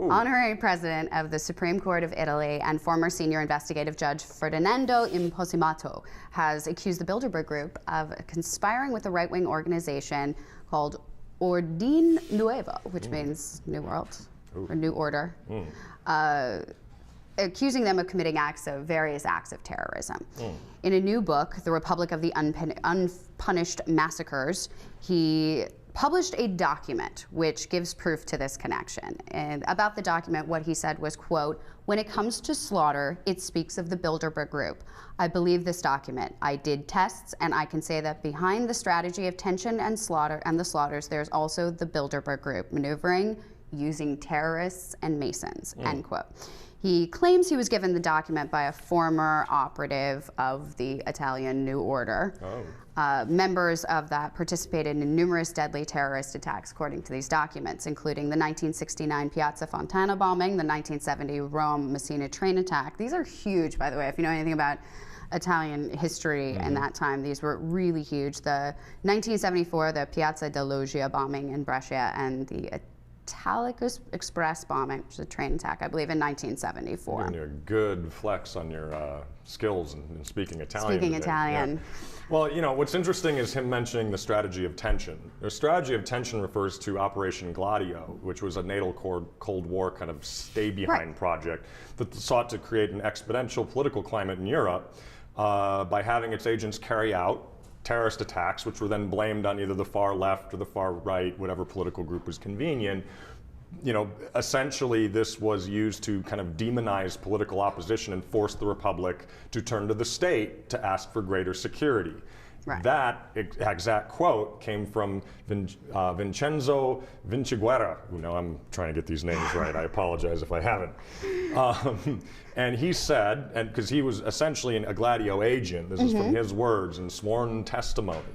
honorary president of the Supreme Court of Italy and former senior investigative judge Ferdinando Imposimato has accused the Bilderberg Group of conspiring with a right-wing organization called Ordine Nuevo, which means New World or New Order, accusing them of committing various acts of terrorism. In a new book, The Republic of the Unpunished Massacres, he published a document which gives proof to this connection. And about the document, what he said was, quote, "When it comes to slaughter, it speaks of the Bilderberg Group. I believe this document. I did tests, and I can say that behind the strategy of tension and slaughter and the slaughters, there's also the Bilderberg Group maneuvering using terrorists and Masons," end quote. He claims he was given the document by a former operative of the Italian New Order. Members of that participated in numerous deadly terrorist attacks, according to these documents, including the 1969 Piazza Fontana bombing, the 1970 Rome Messina train attack. These are huge, by the way, if you know anything about Italian history in that time. These were really huge. The 1974, the Piazza del Loggia bombing in Brescia, and the Italicus Express bombing, which is a train attack, I believe, in 1974. You're doing a good flex on your skills in speaking Italian. Speaking today. Italian. Yeah. Well, you know, what's interesting is him mentioning the strategy of tension. The strategy of tension refers to Operation Gladio, which was a NATO Cold War kind of stay-behind project that sought to create an exponential political climate in Europe by having its agents carry out terrorist attacks, which were then blamed on either the far left or the far right, whatever political group was convenient. You know, essentially this was used to kind of demonize political opposition and force the Republic to turn to the state to ask for greater security. Right. That exact quote came from Vincenzo Vinciguerra. You know, I'm trying to get these names right. I apologize if I haven't. And he said, and because he was essentially a Gladio agent, this is from his words and sworn testimony,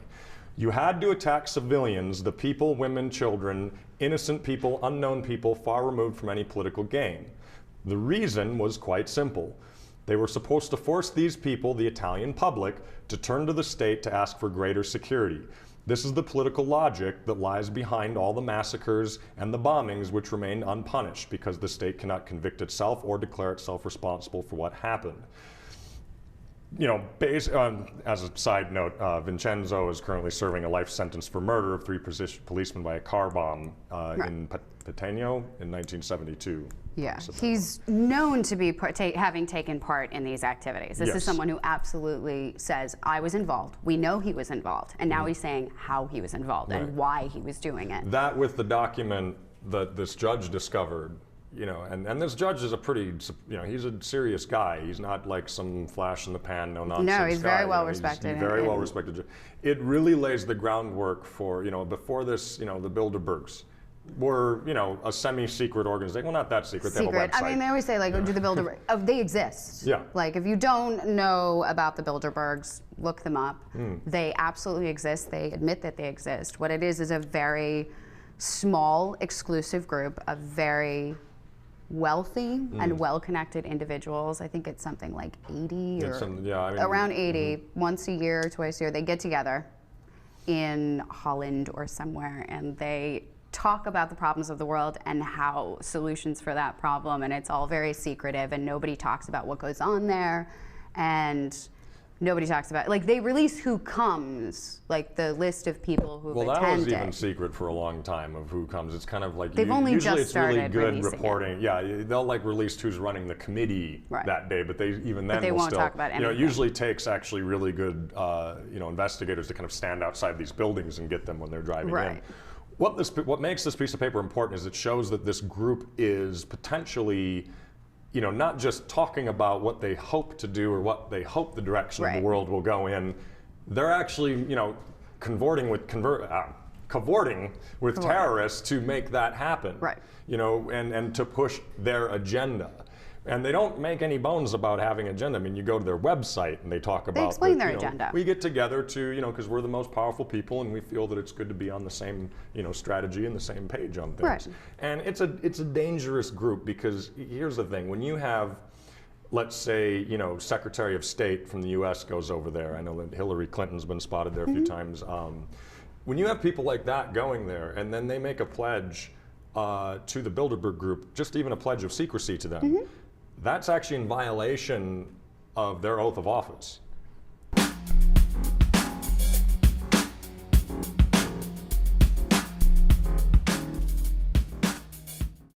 "You had to attack civilians, the people, women, children, innocent people, unknown people, far removed from any political gain. The reason was quite simple. They were supposed to force these people, the Italian public, to turn to the state to ask for greater security. This is the political logic that lies behind all the massacres and the bombings which remained unpunished because the state cannot convict itself or declare itself responsible for what happened." You know, as a side note, Vincenzo is currently serving a life sentence for murder of 3 policemen by a car bomb in Pategno in 1972. Yeah, he's known to be having taken part in these activities. This is someone who absolutely says, I was involved. We know he was involved. And now he's saying how he was involved and why he was doing it. That with the document that this judge discovered, you know, and this judge is a pretty, you know, he's a serious guy. He's not like some flash in the pan, no nonsense guy. No, he's very well respected. He's very well respected. It really lays the groundwork for, you know, before this, you know, the Bilderbergs were, you know, a semi-secret organization. Well, not that secret. They have a website. I mean, they always say, like, do the Bilderbergs, they exist. Yeah. Like, if you don't know about the Bilderbergs, look them up. They absolutely exist. They admit that they exist. What it is a very small, exclusive group of very wealthy and well-connected individuals. I think it's something like 80 or around 80, once a year, twice a year. They get together in Holland or somewhere, and they talk about the problems of the world and how solutions for that problem, and it's all very secretive, and nobody talks about what goes on there, and nobody talks about, like, they release who comes, like the list of people who've attended. Well, that was even secret for a long time of who comes. It's kind of like, they've only usually just started it's really good releasing reporting. Yeah, they'll like release who's running the committee that day, but they won't talk about anything. You know, it usually takes actually really good, you know, investigators to kind of stand outside these buildings and get them when they're driving in. What makes this piece of paper important is it shows that this group is potentially, you know, not just talking about what they hope to do or what they hope the direction of the world will go in. They're actually, you know, cavorting with terrorists to make that happen. You know, and to push their agenda. And they don't make any bones about having an agenda. I mean, you go to their website and they talk about— They explain their agenda. We get together to, you know, because we're the most powerful people and we feel that it's good to be on the same, you know, strategy and the same page on things. And it's a dangerous group because here's the thing. When you have, let's say, you know, Secretary of State from the US goes over there. I know that Hillary Clinton's been spotted there a few times. When you have people like that going there and then they make a pledge to the Bilderberg group, just even a pledge of secrecy to them, that's actually in violation of their oath of office.